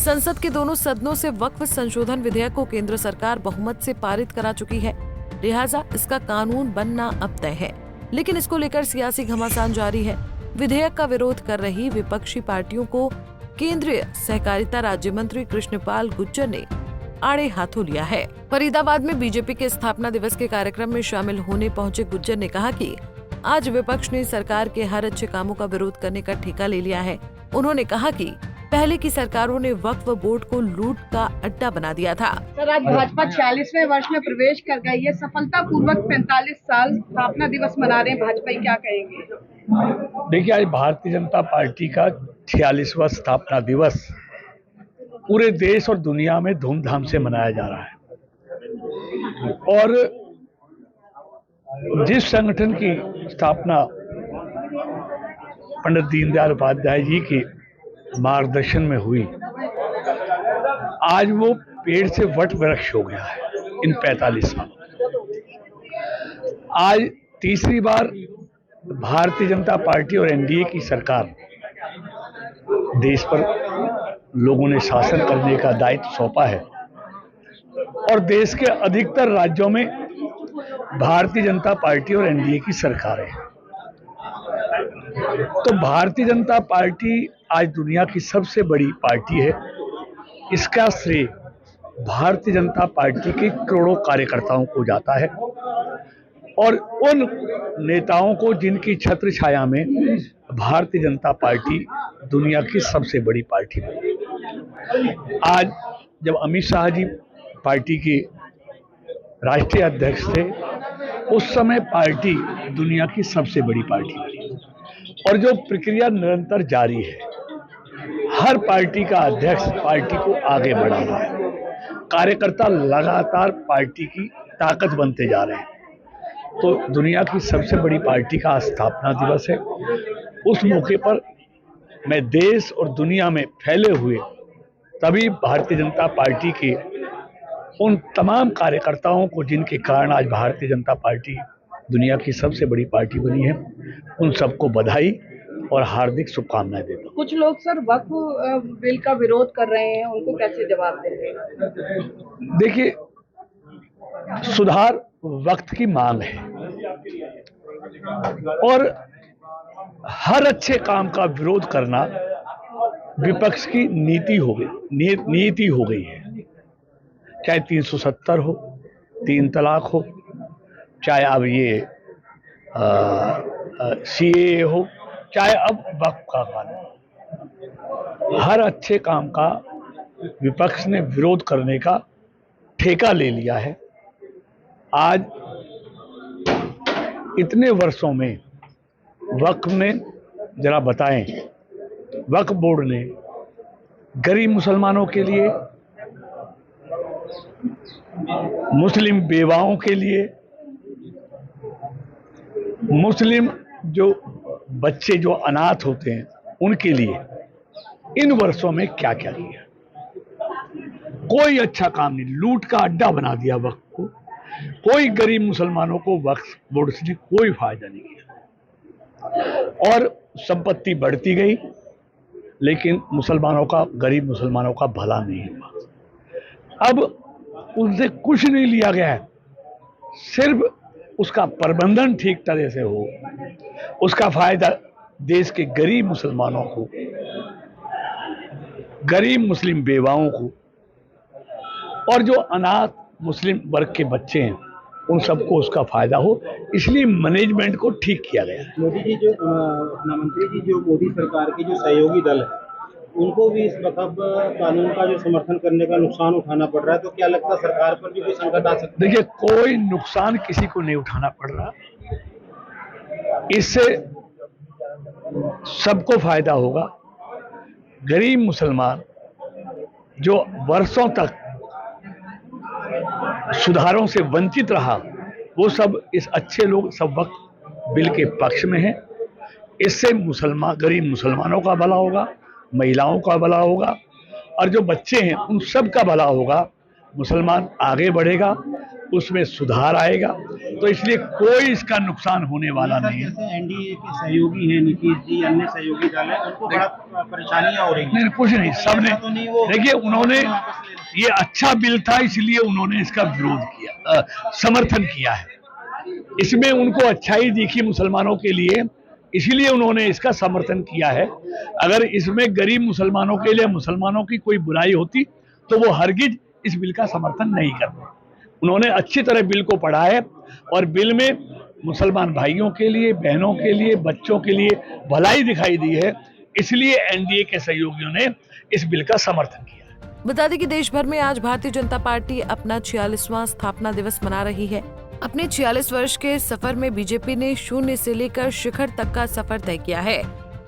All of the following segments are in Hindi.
संसद के दोनों सदनों से वक्फ संशोधन विधेयक को केंद्र सरकार बहुमत से पारित करा चुकी है, लिहाजा इसका कानून बनना अब तय है। लेकिन इसको लेकर सियासी घमासान जारी है। विधेयक का विरोध कर रही विपक्षी पार्टियों को केंद्रीय सहकारिता राज्य मंत्री कृष्णपाल गुर्जर ने आड़े हाथों लिया है। फरीदाबाद में बीजेपी के स्थापना दिवस के कार्यक्रम में शामिल होने पहुंचे गुर्जर ने कहा कि आज विपक्ष ने सरकार के हर अच्छे कामों का विरोध करने का ठेका ले लिया है। उन्होंने कहा कि पहले की सरकारों ने वक्फ बोर्ड को लूट का अड्डा बना दिया था। सर, आज भाजपा 46वें वर्ष में प्रवेश कर गई है, सफलता पूर्वक 45 साल स्थापना दिवस मना रहे हैं, भाजपा क्या कहेंगे? देखिए, आज भारतीय जनता पार्टी का 46वां स्थापना दिवस पूरे देश और दुनिया में धूमधाम से मनाया जा रहा है। और जिस संगठन की स्थापना पंडित दीनदयाल उपाध्याय जी के मार्गदर्शन में हुई, आज वो पेड़ से वट वृक्ष हो गया है इन 45 सालों में। आज तीसरी बार भारतीय जनता पार्टी और एनडीए की सरकार देश पर लोगों ने शासन करने का दायित्व सौंपा है और देश के अधिकतर राज्यों में भारतीय जनता पार्टी और एनडीए की सरकार है। तो भारतीय जनता पार्टी आज दुनिया की सबसे बड़ी पार्टी है। इसका श्रेय भारतीय जनता पार्टी के करोड़ों कार्यकर्ताओं को जाता है और उन नेताओं को जिनकी छत्र छाया में भारतीय जनता पार्टी दुनिया की सबसे बड़ी पार्टी बनी। आज जब अमित शाह जी पार्टी के राष्ट्रीय अध्यक्ष थे, उस समय पार्टी दुनिया की सबसे बड़ी पार्टी बनी और जो प्रक्रिया निरंतर जारी है, हर पार्टी का अध्यक्ष पार्टी को आगे बढ़ा रहा है, कार्यकर्ता लगातार पार्टी की ताकत बनते जा रहे हैं। तो दुनिया की सबसे बड़ी पार्टी का स्थापना दिवस है। उस मौके पर मैं देश और दुनिया में फैले हुए तभी भारतीय जनता पार्टी के उन तमाम कार्यकर्ताओं को जिनके कारण आज भारतीय जनता पार्टी दुनिया की सबसे बड़ी पार्टी बनी है, उन सबको बधाई और हार्दिक शुभकामनाएं देता हूं। कुछ लोग सर वक्फ बिल का विरोध कर रहे हैं, उनको कैसे जवाब देंगे? देखिए, सुधार वक्त की मांग है और हर अच्छे काम का विरोध करना विपक्ष की नीति हो गई है। चाहे 370 हो, 3 तलाक हो, चाहे अब ये सीएए हो, चाहे अब वक्फ का कानून, हर अच्छे काम का विपक्ष ने विरोध करने का ठेका ले लिया है। आज इतने वर्षों में वक्फ ने, जरा बताएं, वक्फ बोर्ड ने गरीब मुसलमानों के लिए, मुस्लिम बेवाओं के लिए, मुस्लिम जो बच्चे जो अनाथ होते हैं उनके लिए इन वर्षों में क्या क्या किया? कोई अच्छा काम नहीं, लूट का अड्डा बना दिया वक्फ को। कोई गरीब मुसलमानों को वक्फ बोर्ड से कोई फायदा नहीं किया और संपत्ति बढ़ती गई, लेकिन गरीब मुसलमानों का भला नहीं हुआ। अब उनसे कुछ नहीं लिया गया है, सिर्फ उसका प्रबंधन ठीक तरह से हो, उसका फायदा देश के गरीब मुसलमानों को, गरीब मुस्लिम बेवाओं को और जो अनाथ मुस्लिम वर्ग के बच्चे हैं उन सबको उसका फायदा हो, इसलिए मैनेजमेंट को ठीक किया गया है। मोदी जी जो मंत्री जी जो मोदी सरकार के जो सहयोगी दल है, उनको भी इस वक्फ कानून का जो समर्थन करने का नुकसान उठाना पड़ रहा है, तो क्या लगता है सरकार पर भी कोई संकट आ सकता है? देखिए, कोई नुकसान किसी को नहीं उठाना पड़ रहा, इससे सबको फायदा होगा। गरीब मुसलमान जो वर्षों तक सुधारों से वंचित रहा, वो सब इस अच्छे लोग सब वक्फ बिल के पक्ष में हैं। इससे गरीब मुसलमानों का भला होगा, महिलाओं का भला होगा और जो बच्चे हैं उन सब का भला होगा। मुसलमान आगे बढ़ेगा, उसमें सुधार आएगा, तो इसलिए कोई इसका नुकसान होने वाला नहीं है। जैसे एनडीए के सहयोगी हैं नीतीश जी, अन्य सहयोगी दल है, उनको बड़ा परेशानियां हो रही हैं। नहीं, कुछ नहीं, सबने देखिए, उन्होंने ये अच्छा बिल था इसलिए उन्होंने इसका विरोध किया, समर्थन किया है। इसमें उनको अच्छाई दिखी मुसलमानों के लिए, इसलिए उन्होंने इसका समर्थन किया है। अगर इसमें गरीब मुसलमानों के लिए, मुसलमानों की कोई बुराई होती तो वो हरगिज इस बिल का समर्थन नहीं करते। उन्होंने अच्छी तरह बिल को पढ़ा है और बिल में मुसलमान भाइयों के लिए, बहनों के लिए, बच्चों के लिए भलाई दिखाई दी है, इसलिए एनडीए के सहयोगियों ने इस बिल का समर्थन किया। बता दें कि देश भर में आज भारतीय जनता पार्टी अपना 46वां स्थापना दिवस मना रही है। अपने 46 वर्ष के सफर में बीजेपी ने शून्य से लेकर शिखर तक का सफर तय किया है।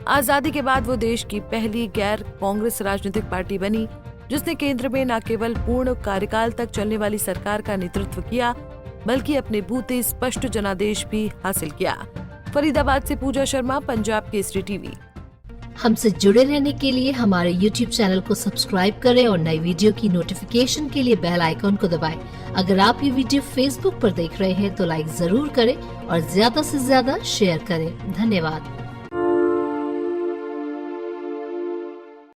आजादी के बाद वो देश की पहली गैर कांग्रेस राजनीतिक पार्टी बनी, जिसने केंद्र में न केवल पूर्ण कार्यकाल तक चलने वाली सरकार का नेतृत्व किया, बल्कि अपने बूते स्पष्ट जनादेश भी हासिल किया। फरीदाबाद से पूजा शर्मा, पंजाब केसरी टीवी। हमसे जुड़े रहने के लिए हमारे YouTube चैनल को सब्सक्राइब करें और नई वीडियो की नोटिफिकेशन के लिए बेल आइकॉन को दबाएं। अगर आप ये वीडियो Facebook पर देख रहे हैं तो लाइक जरूर करें और ज्यादा से ज्यादा शेयर करें। धन्यवाद।